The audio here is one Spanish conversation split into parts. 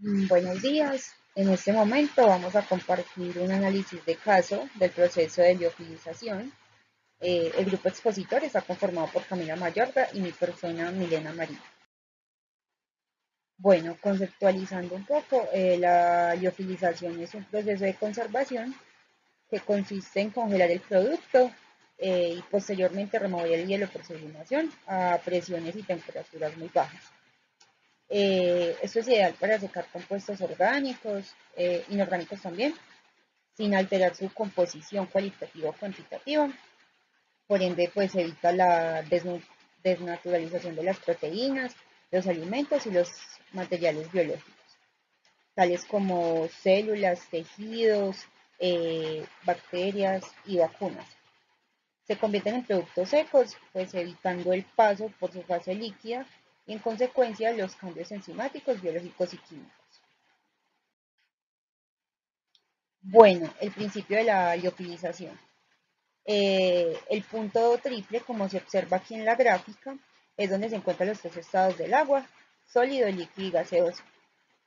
Buenos días. En este momento vamos a compartir un análisis de caso del proceso de liofilización. El grupo expositor está conformado por Camila Mayorga y mi persona Milena María. Bueno, conceptualizando un poco, la liofilización es un proceso de conservación que consiste en congelar el producto y posteriormente remover el hielo por sublimación a presiones y temperaturas muy bajas. Esto es ideal para secar compuestos orgánicos, inorgánicos también, sin alterar su composición cualitativa o cuantitativa. Por ende, pues evita la desnaturalización de las proteínas, los alimentos y los materiales biológicos, tales como células, tejidos, bacterias y vacunas. Se convierten en productos secos, pues evitando el paso por su fase líquida y en consecuencia los cambios enzimáticos, biológicos y químicos. Bueno, el principio de la liofilización. El punto triple, como se observa aquí en la gráfica, es donde se encuentran los tres estados del agua, sólido, líquido y gaseoso.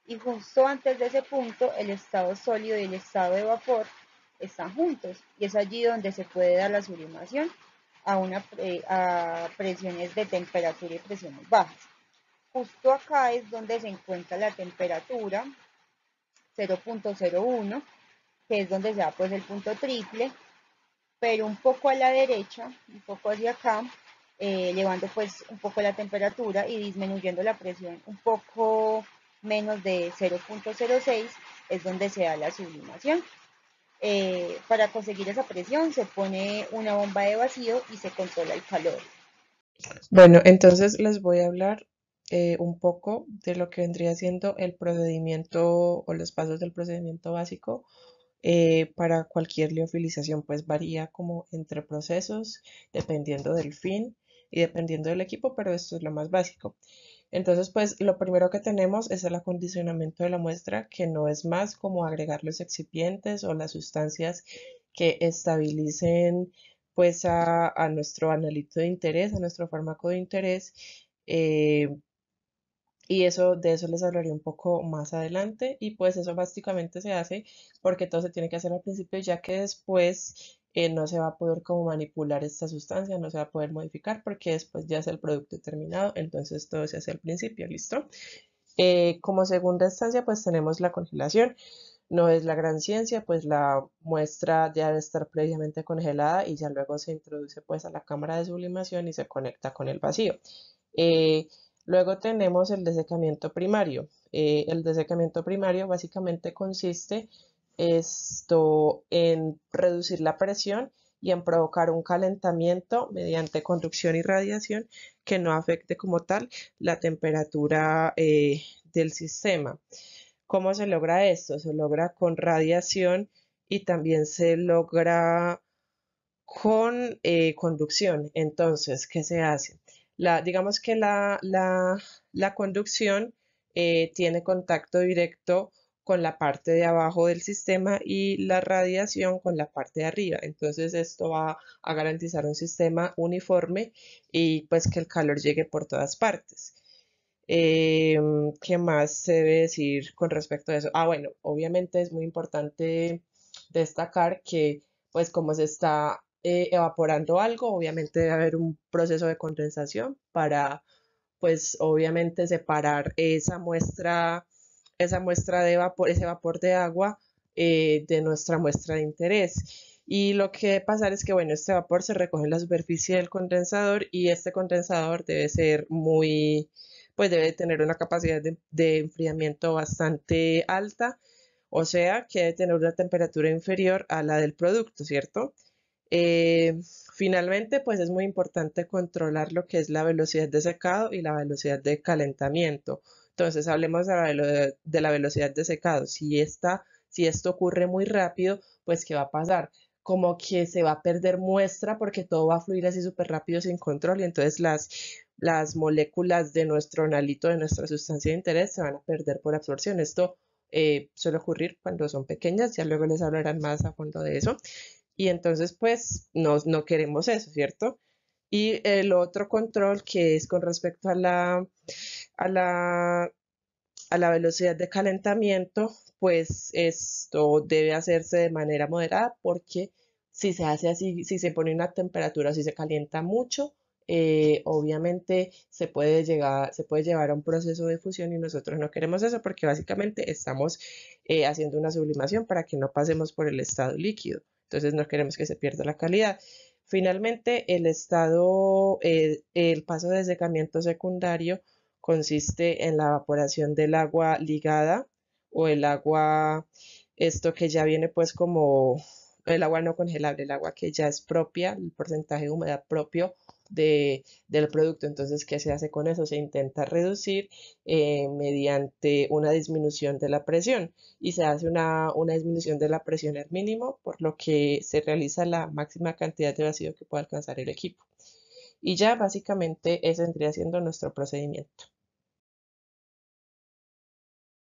Y justo antes de ese punto, el estado sólido y el estado de vapor están juntos. Y es allí donde se puede dar la sublimación a presiones de temperatura y presiones bajas. Justo acá es donde se encuentra la temperatura 0.01, que es donde se da pues el punto triple, pero un poco a la derecha, un poco hacia acá, elevando pues un poco la temperatura y disminuyendo la presión un poco menos de 0.06, es donde se da la sublimación. Para conseguir esa presión se pone una bomba de vacío y se controla el calor. Bueno, entonces les voy a hablar un poco de lo que vendría siendo el procedimiento o los pasos del procedimiento básico para cualquier liofilización, pues varía como entre procesos, dependiendo del fin y dependiendo del equipo, pero esto es lo más básico. Entonces, pues lo primero que tenemos es el acondicionamiento de la muestra, que no es más como agregar los excipientes o las sustancias que estabilicen pues a nuestro analito de interés, a nuestro fármaco de interés. eh, y eso, de eso les hablaré un poco más adelante. Y pues eso básicamente se hace porque todo se tiene que hacer al principio, ya que después no se va a poder como manipular esta sustancia, no se va a poder modificar porque después ya es el producto terminado. Entonces todo se hace al principio, ¿listo? Como segunda instancia, pues tenemos la congelación. No es la gran ciencia, pues la muestra ya debe estar previamente congelada y ya luego se introduce pues a la cámara de sublimación y se conecta con el vacío. Eh, Luego tenemos el desecamiento primario. El desecamiento primario básicamente consiste esto en reducir la presión y en provocar un calentamiento mediante conducción y radiación que no afecte como tal la temperatura del sistema. ¿Cómo se logra esto? Se logra con radiación y también se logra con conducción. Entonces, ¿qué se hace? Digamos que la conducción tiene contacto directo con la parte de abajo del sistema y la radiación con la parte de arriba. Entonces, esto va a garantizar un sistema uniforme y pues que el calor llegue por todas partes. ¿Qué más se debe decir con respecto a eso? Ah, bueno, obviamente es muy importante destacar que, pues, como se está evaporando algo, obviamente debe haber un proceso de condensación para, pues, obviamente separar esa muestra de vapor, ese vapor de agua de nuestra muestra de interés. Y lo que debe pasar es que, bueno, este vapor se recoge en la superficie del condensador y este condensador debe ser muy, pues debe tener una capacidad de enfriamiento bastante alta, o sea, que debe tener una temperatura inferior a la del producto, ¿cierto? Eh, Finalmente, pues es muy importante controlar lo que es la velocidad de secado y la velocidad de calentamiento. Entonces, hablemos de la velocidad de secado. Si esto ocurre muy rápido, pues ¿qué va a pasar? Como que se va a perder muestra porque todo va a fluir así súper rápido sin control y entonces las moléculas de nuestro analito, de nuestra sustancia de interés, se van a perder por absorción. Esto suele ocurrir cuando son pequeñas, ya luego les hablarán más a fondo de eso. Y entonces, pues, no queremos eso, ¿cierto? Y el otro control que es con respecto a la, a la velocidad de calentamiento, pues esto debe hacerse de manera moderada porque si se hace así, si se pone una temperatura, si se calienta mucho, obviamente se puede llevar a un proceso de fusión y nosotros no queremos eso porque básicamente estamos haciendo una sublimación para que no pasemos por el estado líquido. Entonces no queremos que se pierda la calidad. Finalmente, el paso de secamiento secundario consiste en la evaporación del agua ligada o el agua, esto que ya viene pues como el agua no congelable, el agua que ya es propia, el porcentaje de humedad propio del producto. Entonces, ¿qué se hace con eso? Se intenta reducir mediante una disminución de la presión y se hace una disminución de la presión al mínimo, por lo que se realiza la máxima cantidad de vacío que pueda alcanzar el equipo. Y ya básicamente ese vendría siendo nuestro procedimiento.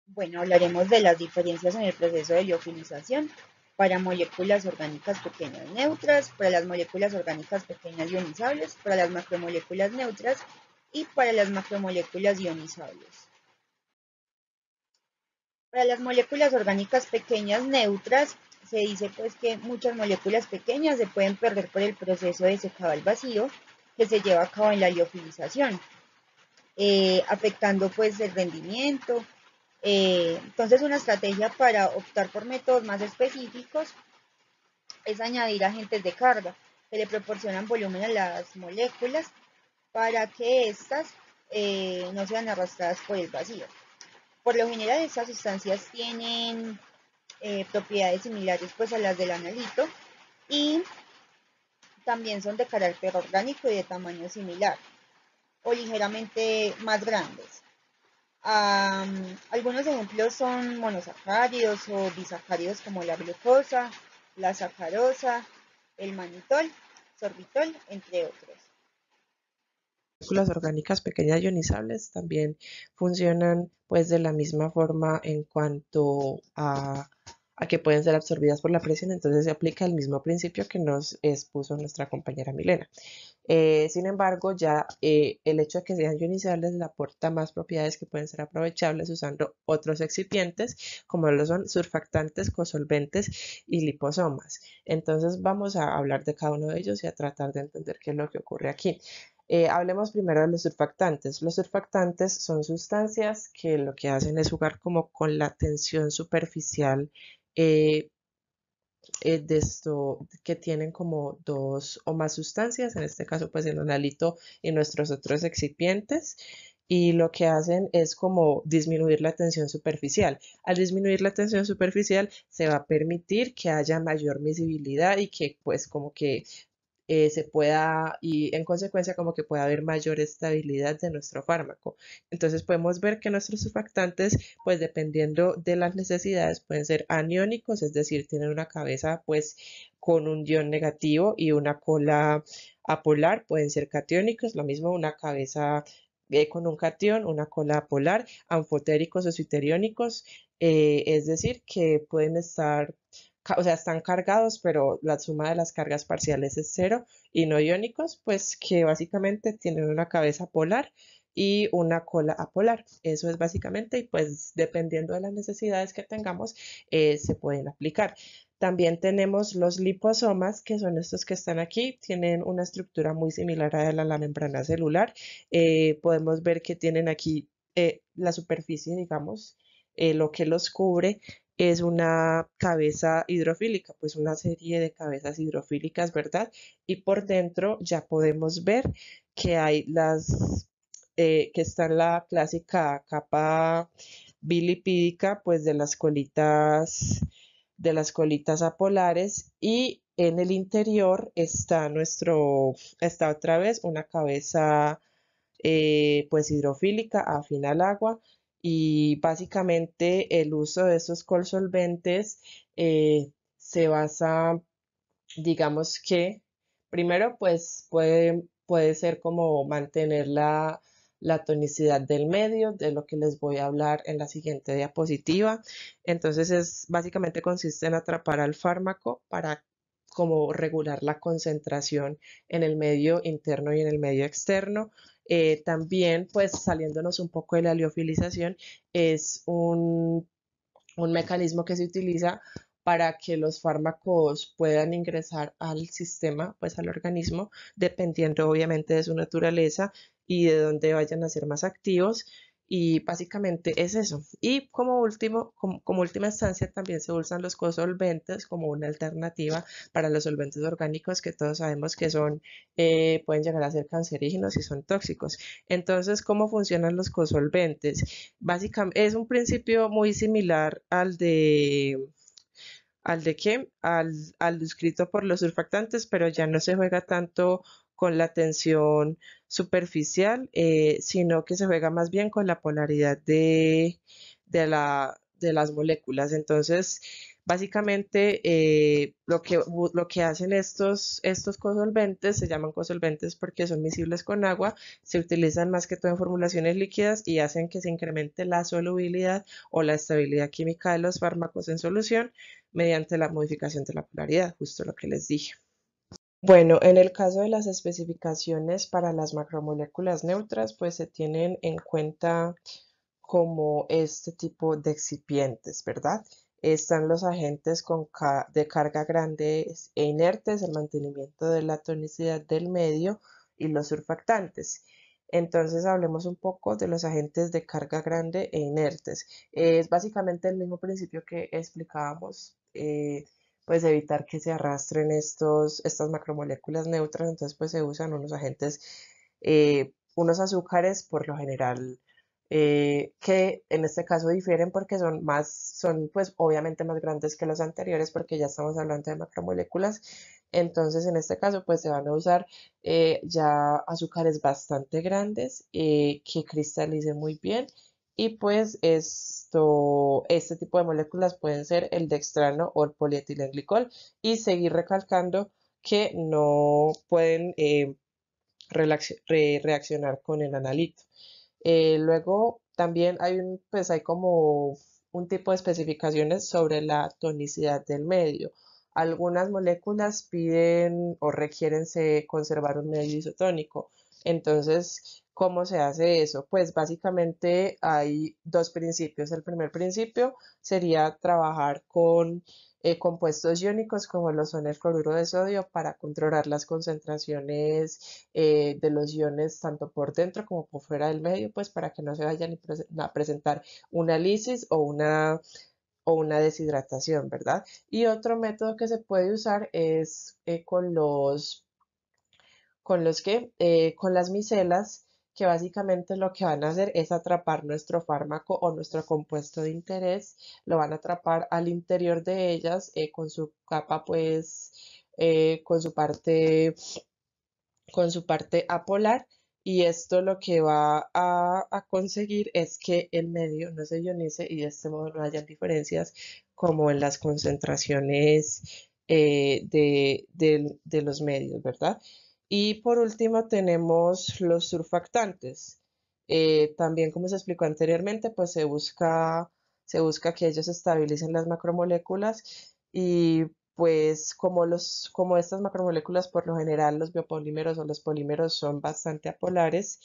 Bueno, hablaremos de las diferencias en el proceso de liofilización para moléculas orgánicas pequeñas neutras, para las moléculas orgánicas pequeñas ionizables, para las macromoléculas neutras y para las macromoléculas ionizables. Para las moléculas orgánicas pequeñas neutras, se dice pues que muchas moléculas pequeñas se pueden perder por el proceso de secado al vacío que se lleva a cabo en la liofilización, afectando pues el rendimiento. Entonces una estrategia para optar por métodos más específicos es añadir agentes de carga que le proporcionan volumen a las moléculas para que éstas no sean arrastradas por el vacío. Por lo general estas sustancias tienen propiedades similares pues a las del analito y también son de carácter orgánico y de tamaño similar o ligeramente más grandes. Algunos ejemplos son monosacáridos o disacáridos como la glucosa, la sacarosa, el manitol, sorbitol, entre otros. Moléculas orgánicas pequeñas ionizables también funcionan pues de la misma forma en cuanto a que pueden ser absorbidas por la presión, entonces se aplica el mismo principio que nos expuso nuestra compañera Milena. Sin embargo, ya el hecho de que sean ionizables le aporta más propiedades que pueden ser aprovechables usando otros excipientes, como lo son surfactantes, cosolventes y liposomas. Entonces vamos a hablar de cada uno de ellos y a tratar de entender qué es lo que ocurre aquí. Hablemos primero de los surfactantes. Los surfactantes son sustancias que lo que hacen es jugar como con la tensión superficial eh, de esto que tienen como dos o más sustancias, en este caso pues el analito y nuestros otros excipientes, y lo que hacen es como disminuir la tensión superficial. Al disminuir la tensión superficial se va a permitir que haya mayor visibilidad y que pues como que se pueda, y en consecuencia como que pueda haber mayor estabilidad de nuestro fármaco. Entonces podemos ver que nuestros surfactantes, pues dependiendo de las necesidades, pueden ser aniónicos, es decir, tienen una cabeza pues con un ion negativo y una cola apolar, pueden ser catiónicos, lo mismo una cabeza con un catión, una cola apolar, anfotéricos o citeriónicos, es decir, que pueden estar o sea, están cargados, pero la suma de las cargas parciales es cero, y no iónicos, pues que básicamente tienen una cabeza polar y una cola apolar. Eso es básicamente, y pues dependiendo de las necesidades que tengamos, se pueden aplicar. También tenemos los liposomas, que son estos que están aquí, tienen una estructura muy similar a la membrana celular. Podemos ver que tienen aquí la superficie, digamos, lo que los cubre es una cabeza hidrofílica, pues una serie de cabezas hidrofílicas, ¿verdad? Y por dentro ya podemos ver que hay que está la clásica capa bilipídica, pues de las colitas apolares, y en el interior está otra vez una cabeza pues hidrofílica, afín al agua, y básicamente el uso de esos colsolventes se basa, digamos que primero pues puede ser como mantener la tonicidad del medio, de lo que les voy a hablar en la siguiente diapositiva. Entonces básicamente consiste en atrapar al fármaco para como regular la concentración en el medio interno y en el medio externo. También, pues saliéndonos un poco de la liofilización, es un mecanismo que se utiliza para que los fármacos puedan ingresar al sistema, pues al organismo, dependiendo obviamente de su naturaleza y de dónde vayan a ser más activos. Y básicamente es eso. Y como último, como última instancia, también se usan los cosolventes como una alternativa para los solventes orgánicos que todos sabemos que son, pueden llegar a ser cancerígenos y son tóxicos. Entonces, ¿cómo funcionan los cosolventes? Básicamente es un principio muy similar ¿al de qué? Al descrito por los surfactantes, pero ya no se juega tanto con la tensión superficial, sino que se juega más bien con la polaridad de las moléculas. Entonces, básicamente, lo que hacen estos cosolventes, se llaman cosolventes porque son miscibles con agua, se utilizan más que todo en formulaciones líquidas y hacen que se incremente la solubilidad o la estabilidad química de los fármacos en solución mediante la modificación de la polaridad, justo lo que les dije. Bueno, en el caso de las especificaciones para las macromoléculas neutras, pues se tienen en cuenta como este tipo de excipientes, ¿verdad? Están los agentes de carga grandes e inertes, el mantenimiento de la tonicidad del medio y los surfactantes. Entonces hablemos un poco de los agentes de carga grande e inertes. Es básicamente el mismo principio que explicábamos, pues evitar que se arrastren estas macromoléculas neutras, entonces pues se usan unos agentes, unos azúcares por lo general, que en este caso difieren porque son pues obviamente más grandes que los anteriores porque ya estamos hablando de macromoléculas. Entonces en este caso pues se van a usar ya azúcares bastante grandes, que cristalicen muy bien, y pues este tipo de moléculas pueden ser el dextrano o el polietilenglicol, y seguir recalcando que no pueden reaccionar con el analito. Luego también hay como un tipo de especificaciones sobre la tonicidad del medio. Algunas moléculas piden o requieren conservar un medio isotónico. Entonces, ¿cómo se hace eso? Pues básicamente hay dos principios. El primer principio sería trabajar con compuestos iónicos como lo son el cloruro de sodio para controlar las concentraciones de los iones tanto por dentro como por fuera del medio, pues para que no se vayan a presentar una lisis o una deshidratación, ¿verdad? Y otro método que se puede usar es con las micelas, que básicamente lo que van a hacer es atrapar nuestro fármaco o nuestro compuesto de interés, lo van a atrapar al interior de ellas, con su capa, pues, con su parte apolar, y esto lo que va a conseguir es que el medio no se ionice y de este modo no haya diferencias como en las concentraciones de los medios, ¿verdad? Y por último tenemos los surfactantes. También, como se explicó anteriormente, pues se busca que ellos estabilicen las macromoléculas, y pues como estas macromoléculas por lo general, los biopolímeros o los polímeros son bastante apolares,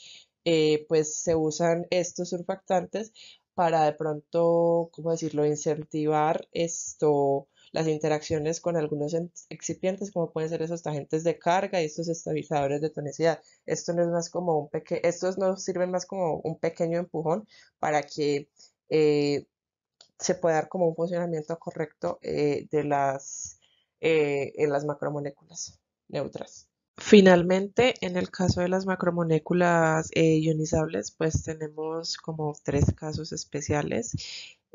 pues se usan estos surfactantes para de pronto, ¿cómo decirlo?, incentivar las interacciones con algunos excipientes, como pueden ser esos agentes de carga y estos estabilizadores de tonicidad. Estos nos sirven más como un pequeño empujón para que se pueda dar como un funcionamiento correcto en las macromoléculas neutras. Finalmente, en el caso de las macromoléculas ionizables, pues tenemos como tres casos especiales,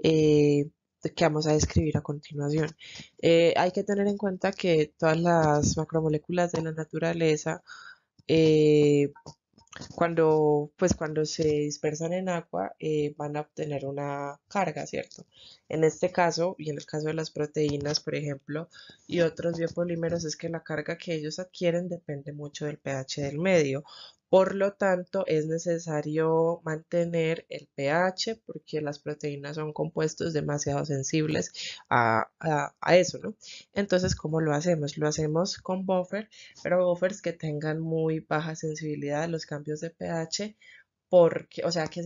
eh, que vamos a describir a continuación. Hay que tener en cuenta que todas las macromoléculas de la naturaleza, eh, cuando se dispersan en agua, van a obtener una carga, ¿cierto? En este caso, y en el caso de las proteínas, por ejemplo, y otros biopolímeros, es que la carga que ellos adquieren depende mucho del pH del medio. Por lo tanto, es necesario mantener el pH porque las proteínas son compuestos demasiado sensibles a eso, ¿no? Entonces, ¿cómo lo hacemos? Lo hacemos con buffer, pero buffers que tengan muy baja sensibilidad a los cambios de pH porque, o sea, que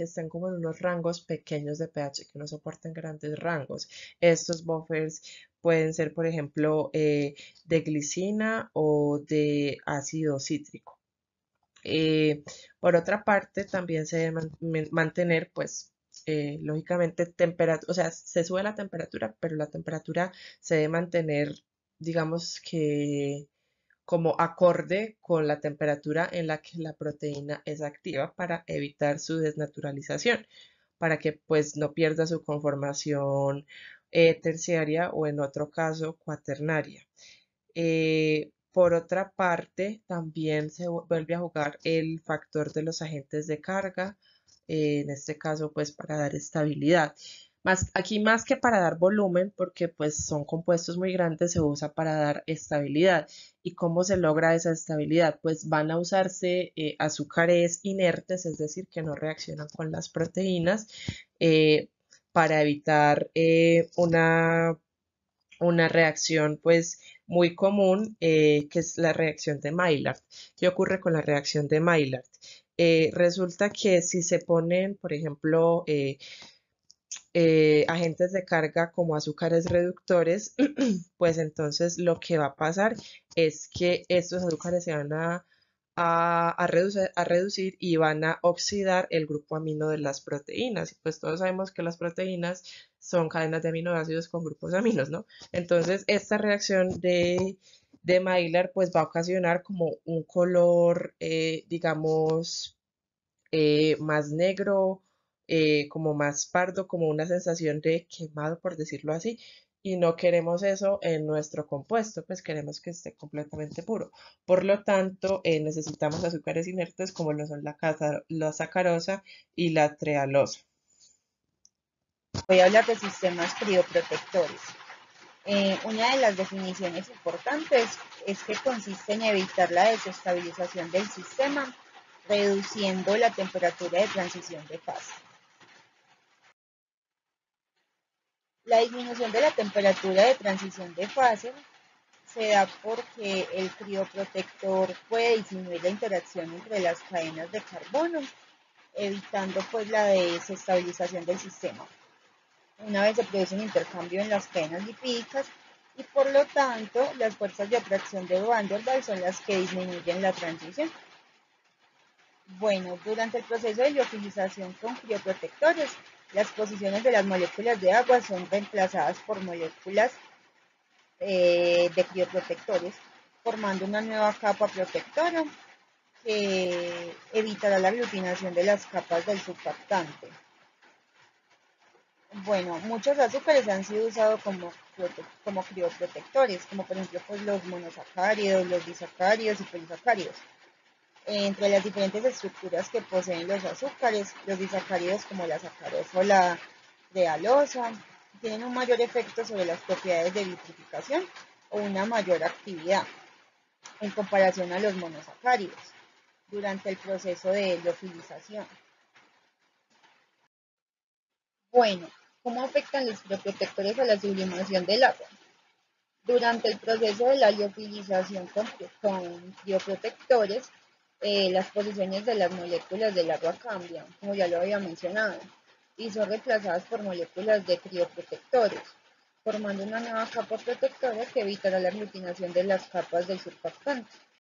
estén como en unos rangos pequeños de pH, que no soporten grandes rangos. Estos buffers pueden ser, por ejemplo, de glicina o de ácido cítrico. Eh, por otra parte, también se debe mantener, pues, lógicamente, temperatura, o sea, se sube la temperatura, pero la temperatura se debe mantener, digamos que como acorde con la temperatura en la que la proteína es activa para evitar su desnaturalización, para que pues no pierda su conformación terciaria o en otro caso cuaternaria. Por otra parte, también se vuelve a jugar el factor de los agentes de carga, en este caso, pues para dar estabilidad. Aquí más que para dar volumen, porque pues son compuestos muy grandes, se usa para dar estabilidad. ¿Y cómo se logra esa estabilidad? Pues van a usarse azúcares inertes, es decir, que no reaccionan con las proteínas, eh, para evitar una reacción pues muy común, que es la reacción de Maillard. ¿Qué ocurre con la reacción de Maillard? Resulta que si se ponen, por ejemplo, agentes de carga como azúcares reductores, pues entonces lo que va a pasar es que estos azúcares se van a reducir y van a oxidar el grupo amino de las proteínas. Y pues todos sabemos que las proteínas son cadenas de aminoácidos con grupos aminos, ¿no? Entonces esta reacción de Maillard pues va a ocasionar como un color, digamos, más negro, como más pardo, como una sensación de quemado, por decirlo así. Y no queremos eso en nuestro compuesto, pues queremos que esté completamente puro. Por lo tanto, necesitamos azúcares inertes como lo son la sacarosa y la trealosa. Voy a hablar de sistemas crioprotectores. Una de las definiciones importantes es que consiste en evitar la desestabilización del sistema, reduciendo la temperatura de transición de fase. La disminución de la temperatura de transición de fase se da porque el crioprotector puede disminuir la interacción entre las cadenas de carbono, evitando pues la desestabilización del sistema. Una vez se produce un intercambio en las cadenas lipídicas y por lo tanto las fuerzas de atracción de Van der Waals son las que disminuyen la transición. Bueno, durante el proceso de liofilización con crioprotectores, las posiciones de las moléculas de agua son reemplazadas por moléculas de crioprotectores, formando una nueva capa protectora que evitará la aglutinación de las capas del surfactante. Bueno, muchos azúcares han sido usados como crioprotectores, como por ejemplo pues, los monosacáridos, los disacáridos y polisacáridos. Entre las diferentes estructuras que poseen los azúcares, los disacáridos como la sacarosa o la trealosa tienen un mayor efecto sobre las propiedades de vitrificación o una mayor actividad en comparación a los monosacáridos durante el proceso de liofilización. Bueno, ¿cómo afectan los crioprotectores a la sublimación del agua? Durante el proceso de la liofilización con crioprotectores, las posiciones de las moléculas del agua cambian, como ya lo había mencionado, y son reemplazadas por moléculas de crioprotectores, formando una nueva capa protectora que evitará la aglutinación de las capas del surfactante.